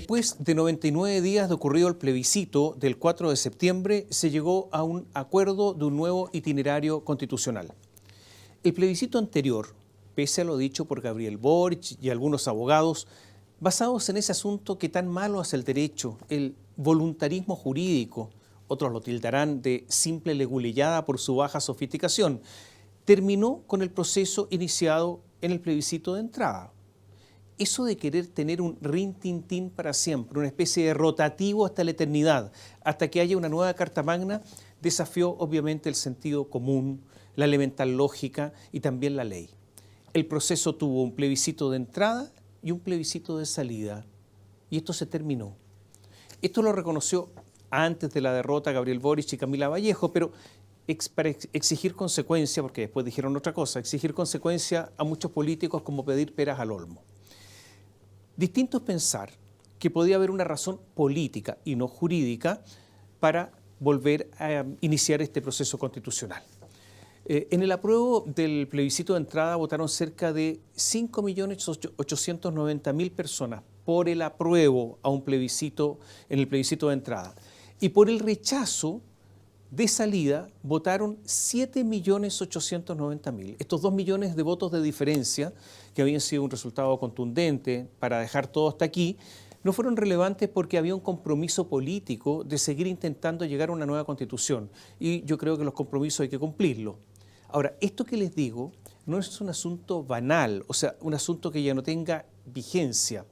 Después de 99 días de ocurrido el plebiscito del 4 de septiembre, se llegó a un acuerdo de un nuevo itinerario constitucional. El plebiscito anterior, pese a lo dicho por Gabriel Boric y algunos abogados, basados en ese asunto que tan malo hace el derecho, el voluntarismo jurídico, otros lo tildarán de simple leguleyada por su baja sofisticación, terminó con el proceso iniciado en el plebiscito de entrada. Eso de querer tener un rin-tin-tin para siempre, una especie de rotativo hasta la eternidad, hasta que haya una nueva Carta Magna, desafió obviamente el sentido común, la elemental lógica y también la ley. El proceso tuvo un plebiscito de entrada y un plebiscito de salida, y esto se terminó. Esto lo reconoció antes de la derrota Gabriel Boric y Camila Vallejo, pero para exigir consecuencia, porque después dijeron otra cosa, exigir consecuencia a muchos políticos como pedir peras al olmo. Distinto es pensar que podía haber una razón política y no jurídica para volver a iniciar este proceso constitucional. En el apruebo del plebiscito de entrada votaron cerca de 5.890.000 personas por el apruebo a un plebiscito, en el plebiscito de entrada. Y por el rechazo de salida votaron 7.890.000. Estos 2 millones de votos de diferencia, que habían sido un resultado contundente para dejar todo hasta aquí, no fueron relevantes porque había un compromiso político de seguir intentando llegar a una nueva constitución. Y yo creo que los compromisos hay que cumplirlos. Ahora, esto que les digo no es un asunto banal, o sea, un asunto que ya no tenga vigencia.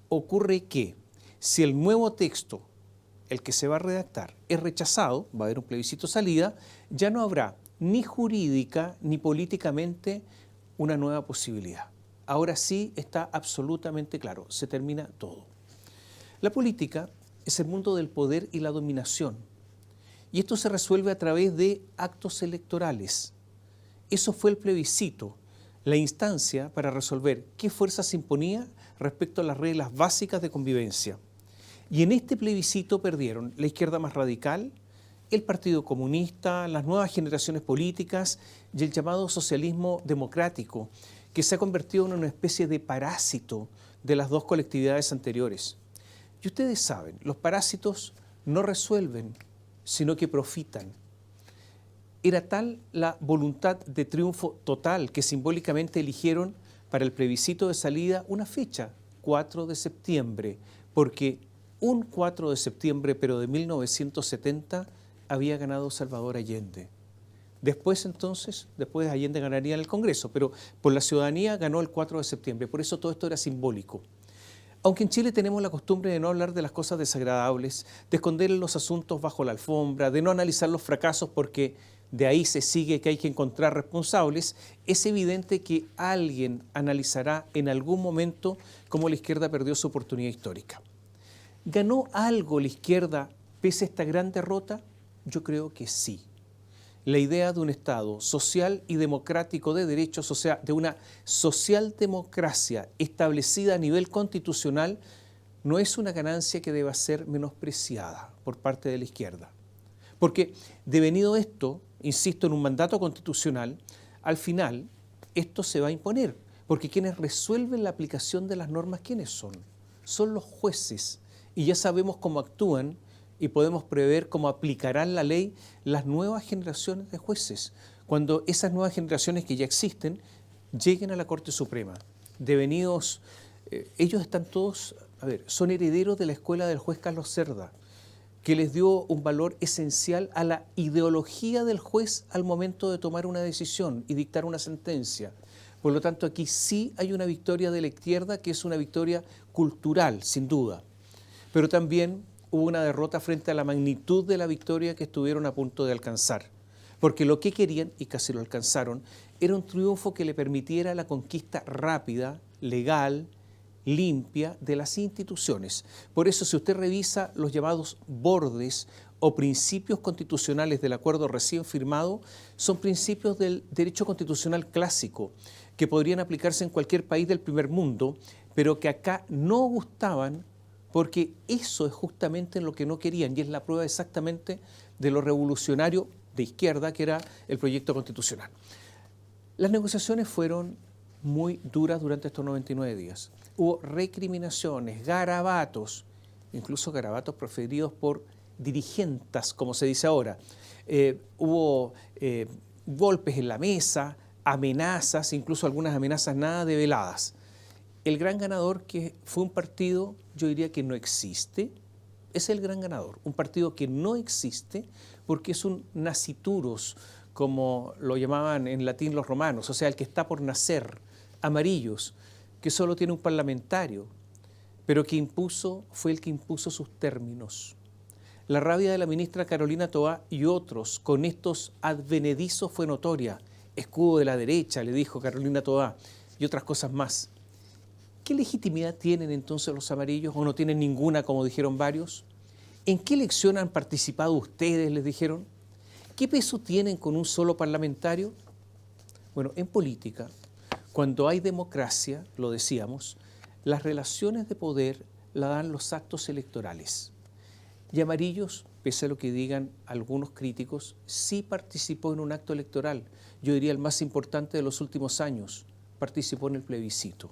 Ocurre que si el nuevo texto, el que se va a redactar, es rechazado, va a haber un plebiscito salida, ya no habrá ni jurídica ni políticamente una nueva posibilidad. Ahora sí está absolutamente claro, se termina todo. La política es el mundo del poder y la dominación, y esto se resuelve a través de actos electorales. Eso fue el plebiscito, la instancia para resolver qué fuerza se imponía respecto a las reglas básicas de convivencia. Y en este plebiscito perdieron la izquierda más radical, el Partido Comunista, las nuevas generaciones políticas y el llamado socialismo democrático, que se ha convertido en una especie de parásito de las dos colectividades anteriores. Y ustedes saben, los parásitos no resuelven, sino que profitan. Era tal la voluntad de triunfo total que simbólicamente eligieron para el plebiscito de salida una fecha, 4 de septiembre, porque un 4 de septiembre, pero de 1970, había ganado Salvador Allende. Después Allende ganaría en el Congreso, pero por la ciudadanía ganó el 4 de septiembre, por eso todo esto era simbólico. Aunque en Chile tenemos la costumbre de no hablar de las cosas desagradables, de esconder los asuntos bajo la alfombra, de no analizar los fracasos porque de ahí se sigue que hay que encontrar responsables, es evidente que alguien analizará en algún momento cómo la izquierda perdió su oportunidad histórica. ¿Ganó algo la izquierda pese a esta gran derrota? Yo creo que sí. La idea de un Estado social y democrático de derechos, o sea, de una socialdemocracia establecida a nivel constitucional, no es una ganancia que deba ser menospreciada por parte de la izquierda. Porque devenido esto, insisto, en un mandato constitucional, al final esto se va a imponer, porque quienes resuelven la aplicación de las normas, ¿quiénes son? Son los jueces, y ya sabemos cómo actúan y podemos prever cómo aplicarán la ley las nuevas generaciones de jueces, cuando esas nuevas generaciones que ya existen lleguen a la Corte Suprema. Devenidos, ellos están todos, son herederos de la escuela del juez Carlos Cerda, que les dio un valor esencial a la ideología del juez al momento de tomar una decisión y dictar una sentencia. Por lo tanto, aquí sí hay una victoria de la izquierda, que es una victoria cultural, sin duda. Pero también hubo una derrota frente a la magnitud de la victoria que estuvieron a punto de alcanzar. Porque lo que querían, y casi lo alcanzaron, era un triunfo que le permitiera la conquista rápida, legal, limpia de las instituciones. Por eso, si usted revisa los llamados bordes o principios constitucionales del acuerdo recién firmado, son principios del derecho constitucional clásico, que podrían aplicarse en cualquier país del primer mundo, pero que acá no gustaban porque eso es justamente lo que no querían y es la prueba exactamente de lo revolucionario de izquierda que era el proyecto constitucional. Las negociaciones fueron muy duras durante estos 99 días. Hubo recriminaciones, garabatos incluso garabatos proferidos por dirigentes, como se dice ahora. Hubo golpes en la mesa, amenazas, incluso algunas amenazas nada develadas. El gran ganador, que fue un partido, yo diría que no existe, es el gran ganador, un partido que no existe porque es un nasciturus, como lo llamaban en latín los romanos, o sea, el que está por nacer, Amarillos, que solo tiene un parlamentario, pero que fue el que impuso sus términos. La rabia de la ministra Carolina Toá y otros con estos advenedizos fue notoria. Escudo de la derecha, le dijo Carolina Toá, y otras cosas más. ¿Qué legitimidad tienen entonces los amarillos o no tienen ninguna, como dijeron varios? ¿En qué elección han participado ustedes?, les dijeron. ¿Qué peso tienen con un solo parlamentario? Bueno, en política, cuando hay democracia, lo decíamos, las relaciones de poder la dan los actos electorales. Y Amarillos, pese a lo que digan algunos críticos, sí participó en un acto electoral, yo diría el más importante de los últimos años, participó en el plebiscito.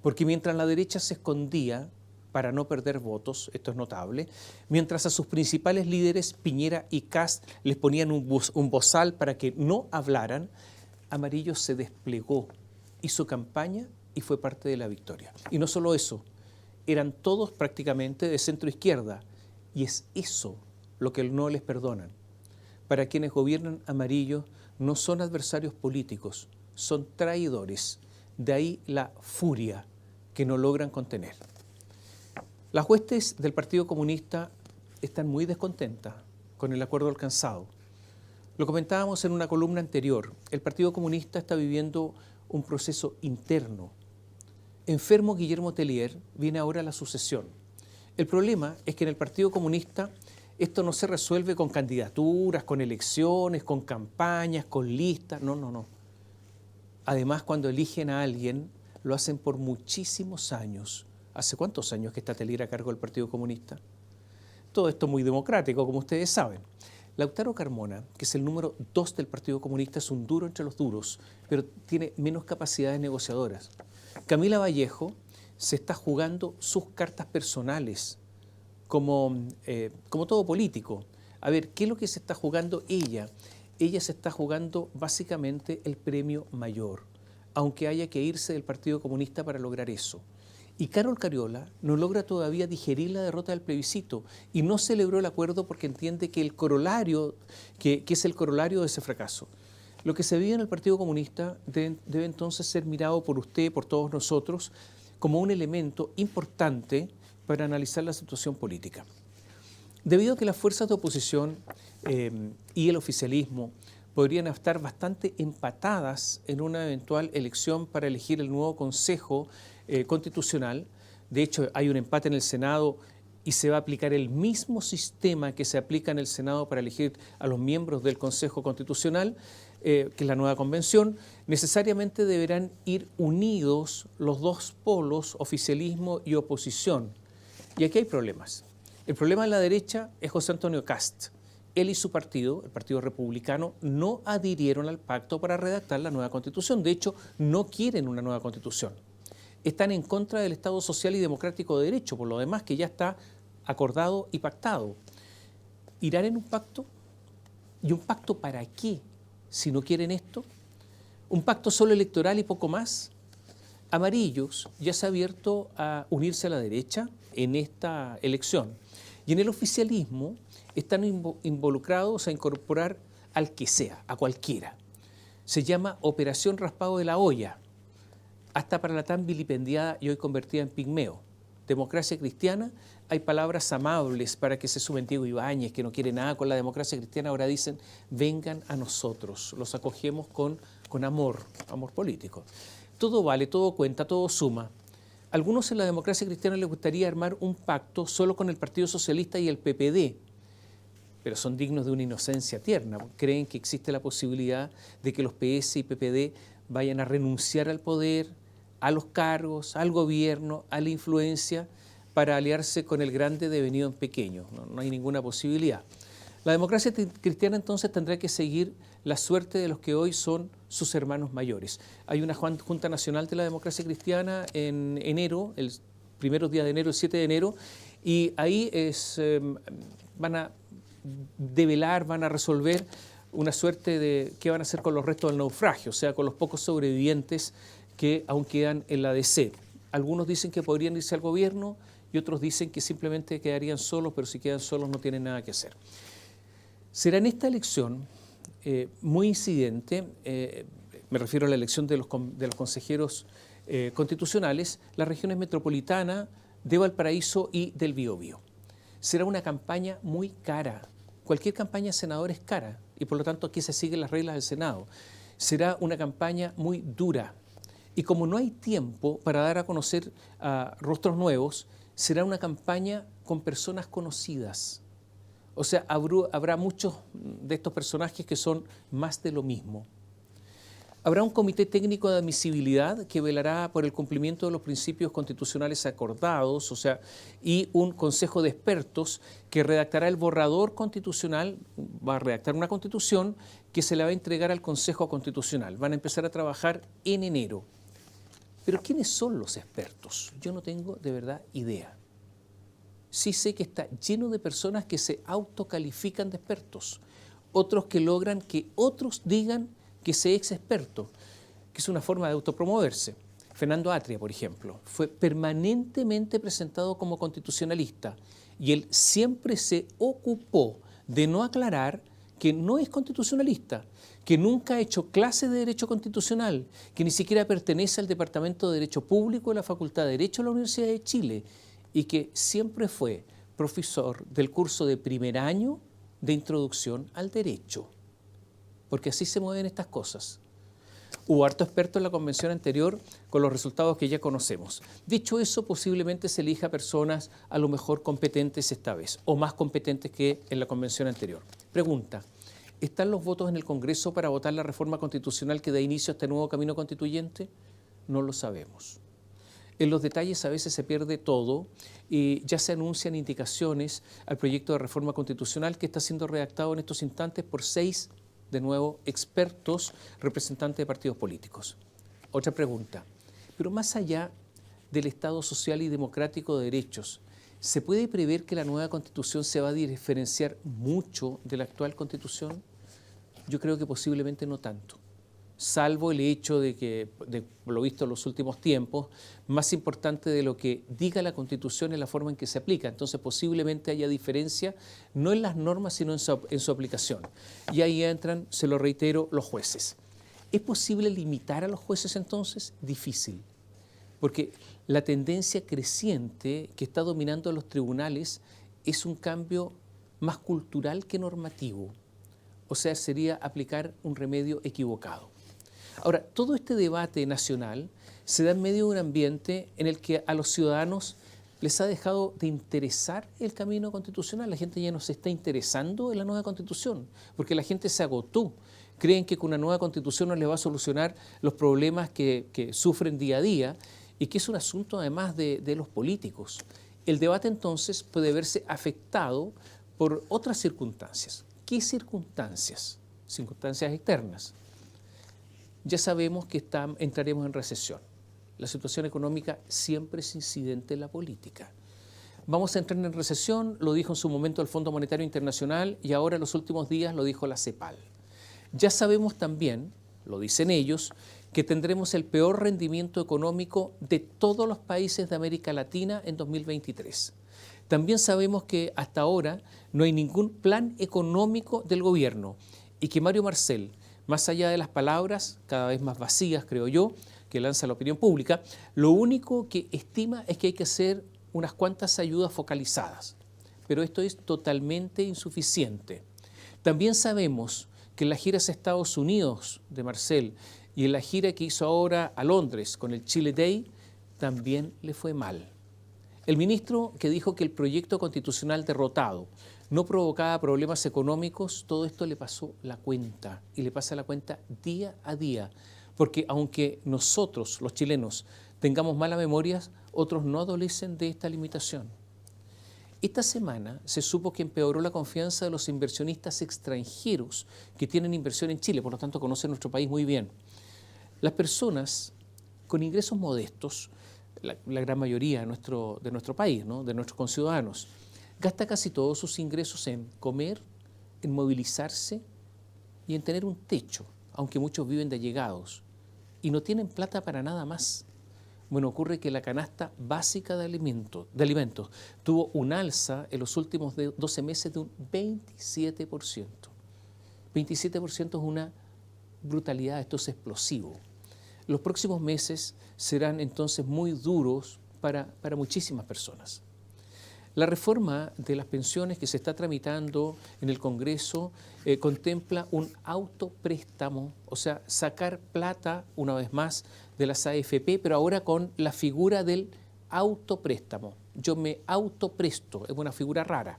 Porque mientras la derecha se escondía para no perder votos, esto es notable, mientras a sus principales líderes, Piñera y Kast, les ponían un bozal para que no hablaran, Amarillos se desplegó, hizo campaña y fue parte de la victoria. Y no solo eso, eran todos prácticamente de centro izquierda, y es eso lo que no les perdonan. Para quienes gobiernan Amarillos no son adversarios políticos, son traidores. De ahí la furia que no logran contener. Las huestes del Partido Comunista están muy descontentas con el acuerdo alcanzado. Lo comentábamos en una columna anterior, el Partido Comunista está viviendo un proceso interno. Enfermo Guillermo Tellier, viene ahora la sucesión. El problema es que en el Partido Comunista esto no se resuelve con candidaturas, con elecciones, con campañas, con listas, no. Además, cuando eligen a alguien, lo hacen por muchísimos años. ¿Hace cuántos años que está Tellier a cargo del Partido Comunista? Todo esto muy democrático, como ustedes saben. Lautaro Carmona, que es el número 2 del Partido Comunista, es un duro entre los duros, pero tiene menos capacidades negociadoras. Camila Vallejo se está jugando sus cartas personales, como todo político. A ver, ¿qué es lo que se está jugando ella? Ella se está jugando básicamente el premio mayor, aunque haya que irse del Partido Comunista para lograr eso. Y Carol Cariola no logra todavía digerir la derrota del plebiscito y no celebró el acuerdo porque entiende que el corolario, que es el corolario de ese fracaso. Lo que se vive en el Partido Comunista debe entonces ser mirado por usted, por todos nosotros, como un elemento importante para analizar la situación política. Debido a que las fuerzas de oposición y el oficialismo podrían estar bastante empatadas en una eventual elección para elegir el nuevo Consejo Constitucional, de hecho hay un empate en el Senado y se va a aplicar el mismo sistema que se aplica en el Senado para elegir a los miembros del Consejo Constitucional, que es la nueva convención, necesariamente deberán ir unidos los dos polos, oficialismo y oposición. Y aquí hay problemas. El problema de la derecha es José Antonio Kast. Él y su partido, el Partido Republicano, no adhirieron al pacto para redactar la nueva Constitución. De hecho, no quieren una nueva Constitución. Están en contra del Estado social y democrático de derecho, por lo demás que ya está acordado y pactado. ¿Irán en un pacto? ¿Y un pacto para qué? Si no quieren esto, ¿un pacto solo electoral y poco más? Amarillos ya se ha abierto a unirse a la derecha en esta elección. Y en el oficialismo están involucrados a incorporar al que sea, a cualquiera. Se llama Operación Raspado de la Olla, hasta para la tan vilipendiada y hoy convertida en pigmeo. Democracia cristiana, hay palabras amables para que se sumen. Diego Ibáñez, que no quiere nada con la democracia cristiana, ahora dicen, vengan a nosotros, los acogemos con amor político. Todo vale, todo cuenta, todo suma. A algunos en la democracia cristiana les gustaría armar un pacto solo con el Partido Socialista y el PPD, pero son dignos de una inocencia tierna. Creen que existe la posibilidad de que los PS y PPD vayan a renunciar al poder, a los cargos, al gobierno, a la influencia, para aliarse con el grande devenido en pequeño. No hay ninguna posibilidad. La democracia cristiana entonces tendrá que seguir la suerte de los que hoy son sus hermanos mayores. Hay una Junta Nacional de la Democracia Cristiana en enero, el primeros días de enero, el 7 de enero, Y ahí van a develar, van a resolver una suerte de qué van a hacer con los restos del naufragio, o sea, con los pocos sobrevivientes que aún quedan en la DC. Algunos dicen que podrían irse al gobierno y otros dicen que simplemente quedarían solos, pero si quedan solos no tienen nada que hacer. Será en esta elección muy incidente, me refiero a la elección de los consejeros constitucionales, las regiones metropolitanas de Valparaíso y del Biobío. Será una campaña muy cara. Cualquier campaña de senador es cara y por lo tanto aquí se siguen las reglas del Senado. Será una campaña muy dura y como no hay tiempo para dar a conocer rostros nuevos, será una campaña con personas conocidas. O sea, habrá muchos de estos personajes que son más de lo mismo. Habrá un comité técnico de admisibilidad que velará por el cumplimiento de los principios constitucionales acordados, o sea, y un consejo de expertos que redactará el borrador constitucional, va a redactar una constitución que se le va a entregar al Consejo Constitucional. Van a empezar a trabajar en enero. Pero ¿quiénes son los expertos? Yo no tengo de verdad idea. Sí sé que está lleno de personas que se autocalifican de expertos, otros que logran que otros digan que se ex experto, que es una forma de autopromoverse. Fernando Atria, por ejemplo, fue permanentemente presentado como constitucionalista y él siempre se ocupó de no aclarar que no es constitucionalista, que nunca ha hecho clase de Derecho Constitucional, que ni siquiera pertenece al Departamento de Derecho Público de la Facultad de Derecho de la Universidad de Chile y que siempre fue profesor del curso de primer año de Introducción al Derecho. Porque así se mueven estas cosas. Hubo harto experto en la convención anterior con los resultados que ya conocemos. Dicho eso, posiblemente se elija personas a lo mejor competentes esta vez, o más competentes que en la convención anterior. Pregunta, ¿están los votos en el Congreso para votar la reforma constitucional que da inicio a este nuevo camino constituyente? No lo sabemos. En los detalles a veces se pierde todo y ya se anuncian indicaciones al proyecto de reforma constitucional que está siendo redactado en estos instantes por 6 de nuevo, expertos representantes de partidos políticos. Otra pregunta, pero más allá del Estado social y democrático de derechos, ¿se puede prever que la nueva Constitución se va a diferenciar mucho de la actual Constitución? Yo creo que posiblemente no tanto, salvo el hecho de que, de lo visto en los últimos tiempos, más importante de lo que diga la Constitución es la forma en que se aplica. Entonces posiblemente haya diferencia, no en las normas, sino en su aplicación. Y ahí entran, se lo reitero, los jueces. ¿Es posible limitar a los jueces entonces? Difícil, porque la tendencia creciente que está dominando a los tribunales es un cambio más cultural que normativo. O sea, sería aplicar un remedio equivocado. Ahora, todo este debate nacional se da en medio de un ambiente en el que a los ciudadanos les ha dejado de interesar el camino constitucional. La gente ya no se está interesando en la nueva Constitución, porque la gente se agotó. Creen que con una nueva Constitución no les va a solucionar los problemas que sufren día a día y que es un asunto además de los políticos. El debate entonces puede verse afectado por otras circunstancias. ¿Qué circunstancias? Circunstancias externas. Ya sabemos que entraremos en recesión. La situación económica siempre es incidente en la política. Vamos a entrar en recesión, lo dijo en su momento el Fondo Monetario Internacional y ahora en los últimos días lo dijo la CEPAL. Ya sabemos también, lo dicen ellos, que tendremos el peor rendimiento económico de todos los países de América Latina en 2023. También sabemos que hasta ahora no hay ningún plan económico del gobierno y que Mario Marcel, más allá de las palabras, cada vez más vacías, creo yo, que lanza la opinión pública, lo único que estima es que hay que hacer unas cuantas ayudas focalizadas. Pero esto es totalmente insuficiente. También sabemos que en las giras a Estados Unidos de Marcel y en la gira que hizo ahora a Londres con el Chile Day, también le fue mal. El ministro que dijo que el proyecto constitucional derrotado no provocaba problemas económicos, todo esto le pasó la cuenta y le pasa la cuenta día a día, porque aunque nosotros, los chilenos, tengamos malas memorias, otros no adolecen de esta limitación. Esta semana se supo que empeoró la confianza de los inversionistas extranjeros que tienen inversión en Chile, por lo tanto conocen nuestro país muy bien. Las personas con ingresos modestos la gran mayoría de nuestro país, ¿no? De nuestros conciudadanos, gasta casi todos sus ingresos en comer, en movilizarse y en tener un techo, aunque muchos viven de allegados y no tienen plata para nada más. Bueno, ocurre que la canasta básica de alimentos tuvo un alza en los últimos 12 meses de un 27%. 27% es una brutalidad, esto es explosivo. Los próximos meses serán entonces muy duros para muchísimas personas. La reforma de las pensiones que se está tramitando en el Congreso contempla un autopréstamo, o sea, sacar plata, una vez más, de las AFP, pero ahora con la figura del autopréstamo. Yo me autopresto, es una figura rara.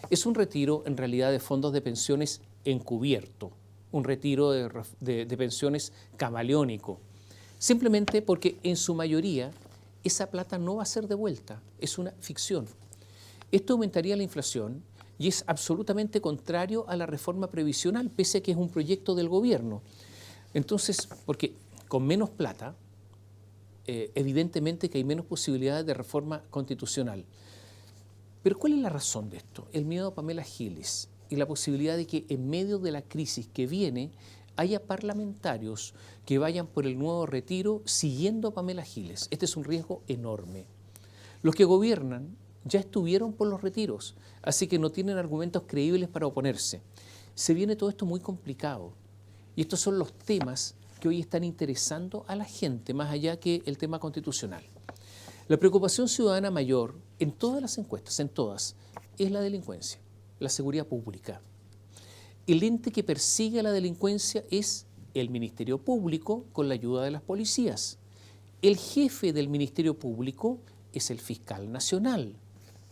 Es un retiro, en realidad, de fondos de pensiones encubierto, un retiro de pensiones camaleónico, simplemente porque en su mayoría esa plata no va a ser devuelta, es una ficción. Esto aumentaría la inflación y es absolutamente contrario a la reforma previsional, pese a que es un proyecto del gobierno. Entonces, porque con menos plata, evidentemente que hay menos posibilidades de reforma constitucional. Pero ¿cuál es la razón de esto? El miedo a Pamela Giles y la posibilidad de que en medio de la crisis que viene haya parlamentarios que vayan por el nuevo retiro siguiendo a Pamela Giles. Este es un riesgo enorme. Los que gobiernan ya estuvieron por los retiros, así que no tienen argumentos creíbles para oponerse. Se viene todo esto muy complicado y estos son los temas que hoy están interesando a la gente, más allá que el tema constitucional. La preocupación ciudadana mayor, en todas las encuestas, en todas, es la delincuencia, la seguridad pública. El ente que persigue a la delincuencia es el Ministerio Público con la ayuda de las policías. El jefe del Ministerio Público es el fiscal nacional.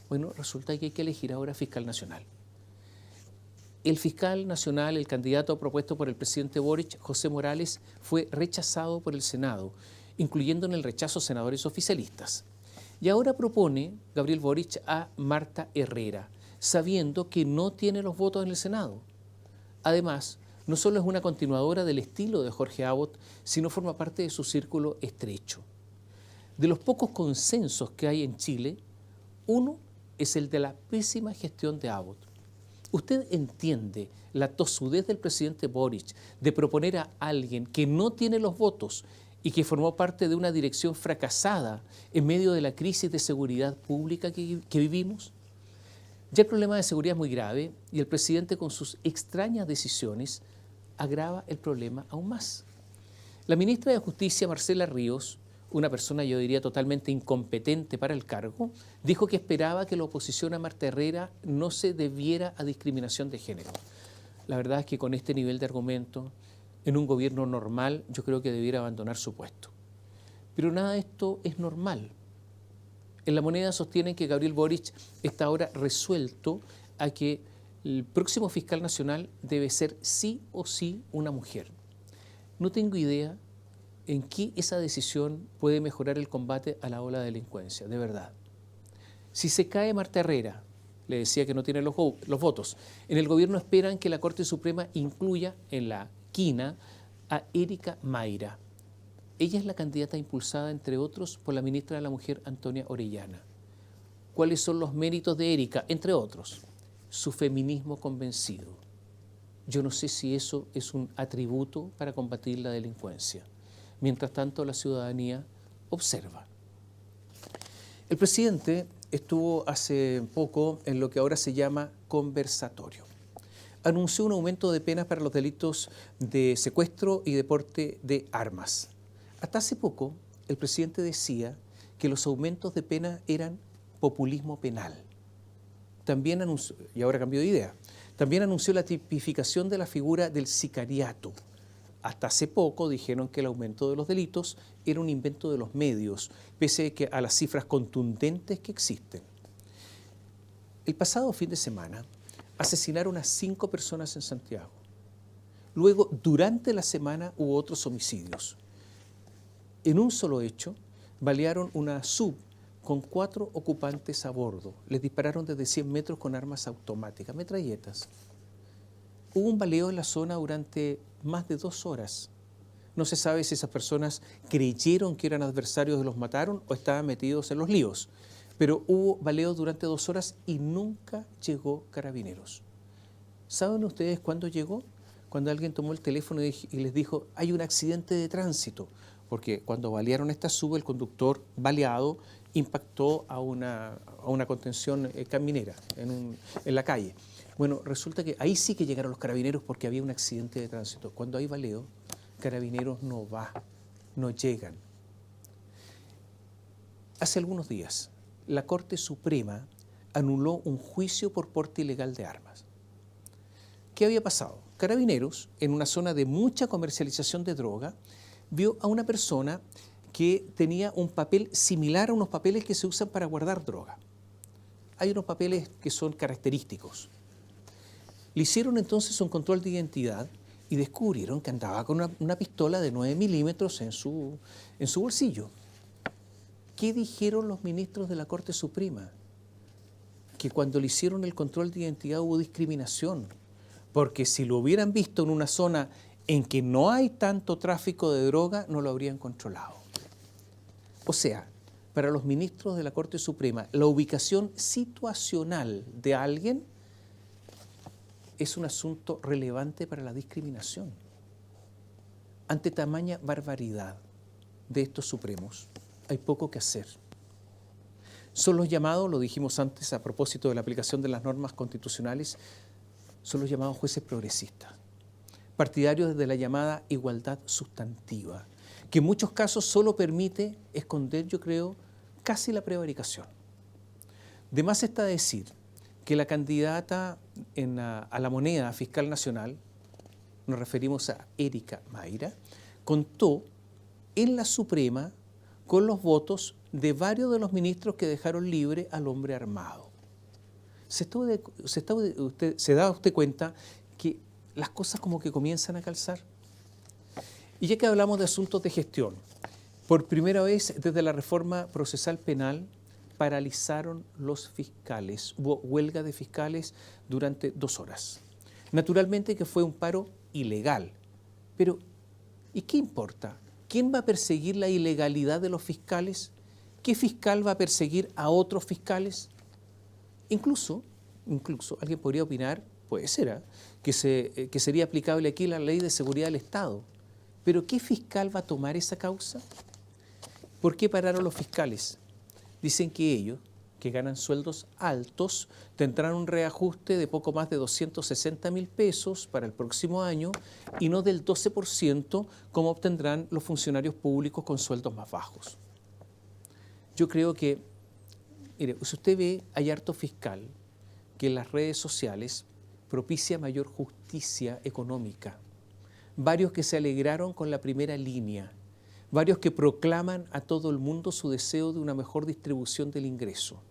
Bueno, resulta que hay que elegir ahora fiscal nacional. El fiscal nacional, el candidato propuesto por el presidente Boric, José Morales, fue rechazado por el Senado, incluyendo en el rechazo senadores oficialistas. Y ahora propone Gabriel Boric a Marta Herrera, sabiendo que no tiene los votos en el Senado. Además, no solo es una continuadora del estilo de Jorge Abot, sino forma parte de su círculo estrecho. De los pocos consensos que hay en Chile, uno es el de la pésima gestión de Abot. ¿Usted entiende la tosudez del presidente Boric de proponer a alguien que no tiene los votos y que formó parte de una dirección fracasada en medio de la crisis de seguridad pública que vivimos? Ya el problema de seguridad es muy grave y el presidente con sus extrañas decisiones agrava el problema aún más. La ministra de Justicia, Marcela Ríos, una persona yo diría totalmente incompetente para el cargo, dijo que esperaba que la oposición a Marta Herrera no se debiera a discriminación de género. La verdad es que con este nivel de argumento, en un gobierno normal, yo creo que debiera abandonar su puesto. Pero nada de esto es normal. En La Moneda sostienen que Gabriel Boric está ahora resuelto a que el próximo fiscal nacional debe ser sí o sí una mujer. No tengo idea en qué esa decisión puede mejorar el combate a la ola de delincuencia, de verdad. Si se cae Marta Herrera, le decía que no tiene los votos, en el gobierno esperan que la Corte Suprema incluya en la quina a Erika Mayra. Ella es la candidata impulsada, entre otros, por la ministra de la Mujer, Antonia Orellana. ¿Cuáles son los méritos de Erika? Entre otros, su feminismo convencido. Yo no sé si eso es un atributo para combatir la delincuencia. Mientras tanto, la ciudadanía observa. El presidente estuvo hace poco en lo que ahora se llama conversatorio. Anunció un aumento de penas para los delitos de secuestro y de porte de armas. Hasta hace poco, el presidente decía que los aumentos de pena eran populismo penal. También anunció, y ahora cambió de idea, también anunció la tipificación de la figura del sicariato. Hasta hace poco dijeron que el aumento de los delitos era un invento de los medios, pese a las cifras contundentes que existen. El pasado fin de semana asesinaron a 5 personas en Santiago. Luego, durante la semana, hubo otros homicidios. En un solo hecho, balearon una sub con 4 ocupantes a bordo. Les dispararon desde 100 metros con armas automáticas, metralletas. Hubo un baleo en la zona durante más de 2 horas. No se sabe si esas personas creyeron que eran adversarios y los mataron o estaban metidos en los líos. Pero hubo baleos durante 2 horas y nunca llegó Carabineros. ¿Saben ustedes cuándo llegó? Cuando alguien tomó el teléfono y les dijo, hay un accidente de tránsito. Porque cuando balearon esta sube, el conductor baleado impactó a una contención caminera en la calle. Bueno, resulta que ahí sí que llegaron los carabineros porque había un accidente de tránsito. Cuando hay baleo, Carabineros no va, no llegan. Hace algunos días, la Corte Suprema anuló un juicio por porte ilegal de armas. ¿Qué había pasado? Carabineros, en una zona de mucha comercialización de droga, vio a una persona que tenía un papel similar a unos papeles que se usan para guardar droga. Hay unos papeles que son característicos. Le hicieron entonces un control de identidad y descubrieron que andaba con una pistola de 9 milímetros en su bolsillo. ¿Qué dijeron los ministros de la Corte Suprema? Que cuando le hicieron el control de identidad hubo discriminación, porque si lo hubieran visto en una zona en que no hay tanto tráfico de droga, no lo habrían controlado. O sea, para los ministros de la Corte Suprema, la ubicación situacional de alguien es un asunto relevante para la discriminación. Ante tamaña barbaridad de estos supremos, hay poco que hacer. Son los llamados, lo dijimos antes a propósito de la aplicación de las normas constitucionales, son los llamados jueces progresistas, partidarios de la llamada igualdad sustantiva, que en muchos casos solo permite esconder, yo creo, casi la prevaricación. De más está decir que la candidata a la moneda fiscal nacional, nos referimos a Erika Mayra, contó en la Suprema con los votos de varios de los ministros que dejaron libre al hombre armado. ¿Se da usted cuenta que las cosas como que comienzan a calzar? Y ya que hablamos de asuntos de gestión, por primera vez desde la reforma procesal penal paralizaron los fiscales. Hubo huelga de fiscales durante 2 horas. Naturalmente que fue un paro ilegal, pero ¿y qué importa? ¿Quién va a perseguir la ilegalidad de los fiscales? ¿Qué fiscal va a perseguir a otros fiscales? Incluso alguien podría opinar, puede ser, que sería aplicable aquí la ley de seguridad del Estado. Pero ¿qué fiscal va a tomar esa causa? ¿Por qué pararon los fiscales? Dicen que ellos, que ganan sueldos altos, tendrán un reajuste de poco más de 260.000 pesos para el próximo año y no del 12% como obtendrán los funcionarios públicos con sueldos más bajos. Yo creo que, mire, si usted ve, hay harto fiscal que en las redes sociales propicia mayor justicia económica. Varios que se alegraron con la primera línea, varios que proclaman a todo el mundo su deseo de una mejor distribución del ingreso.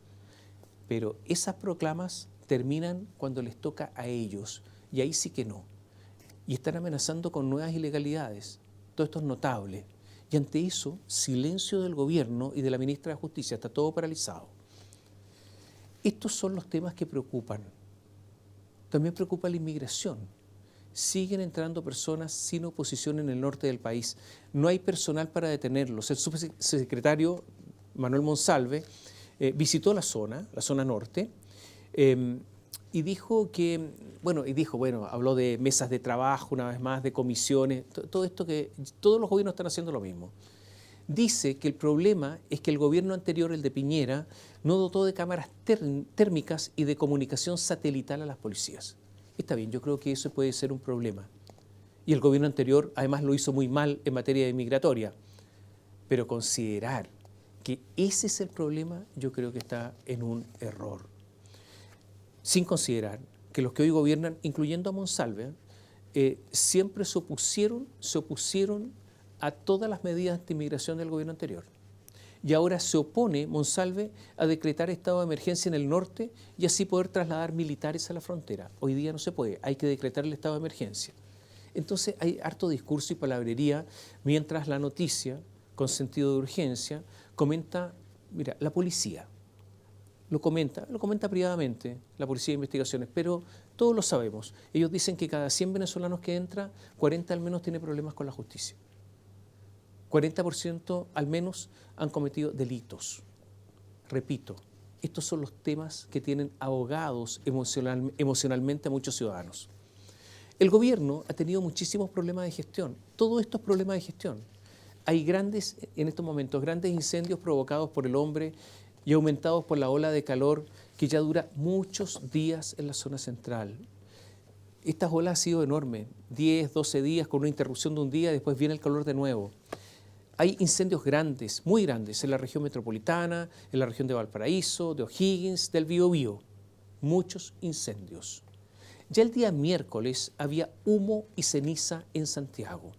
Pero esas proclamas terminan cuando les toca a ellos, y ahí sí que no. Y están amenazando con nuevas ilegalidades. Todo esto es notable. Y ante eso, silencio del gobierno y de la ministra de Justicia, está todo paralizado. Estos son los temas que preocupan. También preocupa la inmigración. Siguen entrando personas sin oposición en el norte del país. No hay personal para detenerlos. El subsecretario Manuel Monsalve visitó la zona norte, y dijo que, habló de mesas de trabajo una vez más, de comisiones, todo esto que todos los gobiernos están haciendo lo mismo. Dice que el problema es que el gobierno anterior, el de Piñera, no dotó de cámaras térmicas y de comunicación satelital a las policías. Está bien, yo creo que eso puede ser un problema. Y el gobierno anterior además lo hizo muy mal en materia de migratoria. Pero considerar que ese es el problema, yo creo que está en un error. Sin considerar que los que hoy gobiernan, incluyendo a Monsalve, siempre se opusieron a todas las medidas de inmigración del gobierno anterior. Y ahora se opone Monsalve a decretar estado de emergencia en el norte y así poder trasladar militares a la frontera. Hoy día no se puede, hay que decretar el estado de emergencia. Entonces hay harto discurso y palabrería, mientras la noticia, con sentido de urgencia, comenta, mira, la policía, lo comenta privadamente, la Policía de Investigaciones, pero todos lo sabemos. Ellos dicen que cada 100 venezolanos que entra, 40 al menos tiene problemas con la justicia. 40% al menos han cometido delitos. Repito, estos son los temas que tienen ahogados emocionalmente a muchos ciudadanos. El gobierno ha tenido muchísimos problemas de gestión. Todos estos problemas de gestión. Hay en estos momentos, grandes incendios provocados por el hombre y aumentados por la ola de calor que ya dura muchos días en la zona central. Estas olas han sido enormes, 10, 12 días con una interrupción de un día, después viene el calor de nuevo. Hay incendios grandes, muy grandes, en la región metropolitana, en la región de Valparaíso, de O'Higgins, del Biobío. Muchos incendios. Ya el día miércoles había humo y ceniza en Santiago.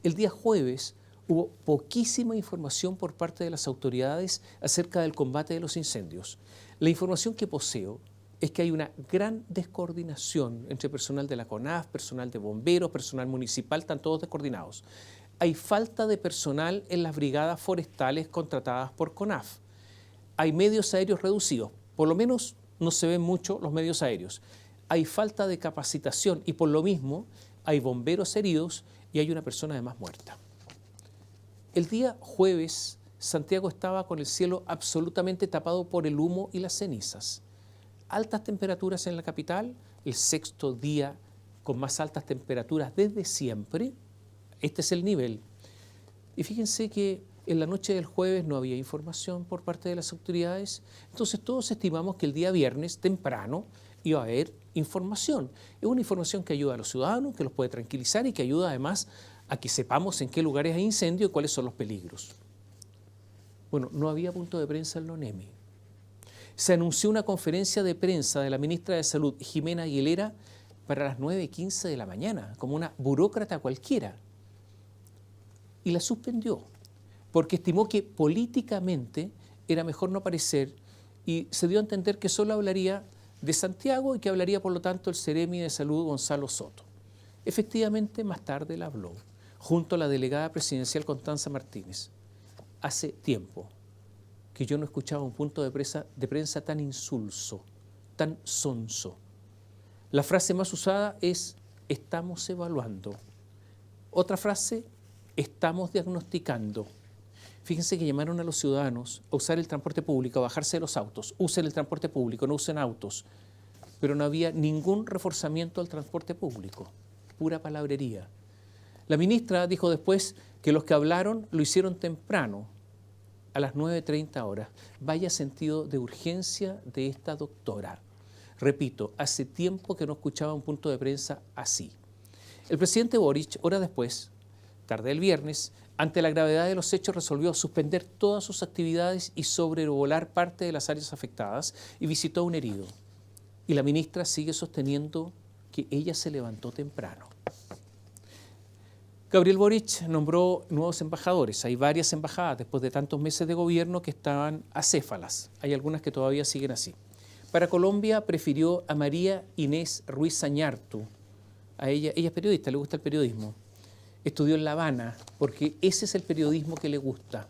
El día jueves hubo poquísima información por parte de las autoridades acerca del combate de los incendios. La información que poseo es que hay una gran descoordinación entre personal de la CONAF, personal de bomberos, personal municipal, están todos descoordinados. Hay falta de personal en las brigadas forestales contratadas por CONAF. Hay medios aéreos reducidos, por lo menos no se ven mucho los medios aéreos. Hay falta de capacitación y por lo mismo hay bomberos heridos y hay una persona además muerta. El día jueves, Santiago estaba con el cielo absolutamente tapado por el humo y las cenizas. Altas temperaturas en la capital, el sexto día con más altas temperaturas desde siempre. Este es el nivel. Y fíjense que en la noche del jueves no había información por parte de las autoridades, entonces todos estimamos que el día viernes temprano iba a haber información. Es una información que ayuda a los ciudadanos, que los puede tranquilizar y que ayuda además a que sepamos en qué lugares hay incendio y cuáles son los peligros. Bueno, no había punto de prensa en la ONEMI. Se anunció una conferencia de prensa de la ministra de Salud, Jimena Aguilera, para las 9:15 de la mañana, como una burócrata cualquiera. Y la suspendió, porque estimó que políticamente era mejor no aparecer y se dio a entender que solo hablaría de Santiago y que hablaría, por lo tanto, el Seremi de Salud, Gonzalo Soto. Efectivamente, más tarde la habló, junto a la delegada presidencial Constanza Martínez. Hace tiempo que yo no escuchaba un punto de prensa tan insulso, tan sonso. La frase más usada es, estamos evaluando. Otra frase, estamos diagnosticando. Fíjense que llamaron a los ciudadanos a usar el transporte público, a bajarse de los autos. Usen el transporte público, no usen autos. Pero no había ningún reforzamiento al transporte público. Pura palabrería. La ministra dijo después que los que hablaron lo hicieron temprano, a las 9:30 horas. Vaya sentido de urgencia de esta doctora. Repito, hace tiempo que no escuchaba un punto de prensa así. El presidente Boric, horas después, tarde del viernes, ante la gravedad de los hechos resolvió suspender todas sus actividades y sobrevolar parte de las áreas afectadas y visitó a un herido. Y la ministra sigue sosteniendo que ella se levantó temprano. Gabriel Boric nombró nuevos embajadores. Hay varias embajadas después de tantos meses de gobierno que estaban acéfalas. Hay algunas que todavía siguen así. Para Colombia prefirió a María Inés Ruiz Zañartu. Ella es periodista, le gusta el periodismo. Estudió en La Habana porque ese es el periodismo que le gusta.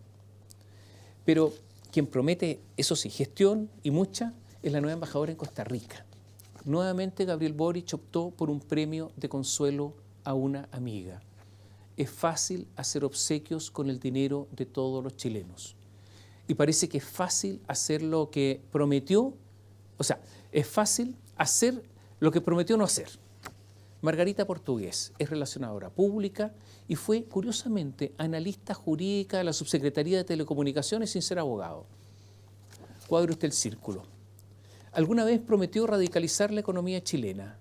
Pero quien promete, eso sí, gestión y mucha, es la nueva embajadora en Costa Rica. Nuevamente Gabriel Boric optó por un premio de consuelo a una amiga. Es fácil hacer obsequios con el dinero de todos los chilenos. Y parece que es fácil hacer lo que prometió, es fácil hacer lo que prometió no hacer. Margarita Portugués es relacionadora pública y fue, curiosamente, analista jurídica de la Subsecretaría de Telecomunicaciones sin ser abogado. Cuadre usted el círculo. Alguna vez prometió radicalizar la economía chilena.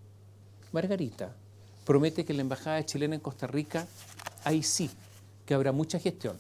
Margarita promete que en la Embajada chilena en Costa Rica, ahí sí, que habrá mucha gestión.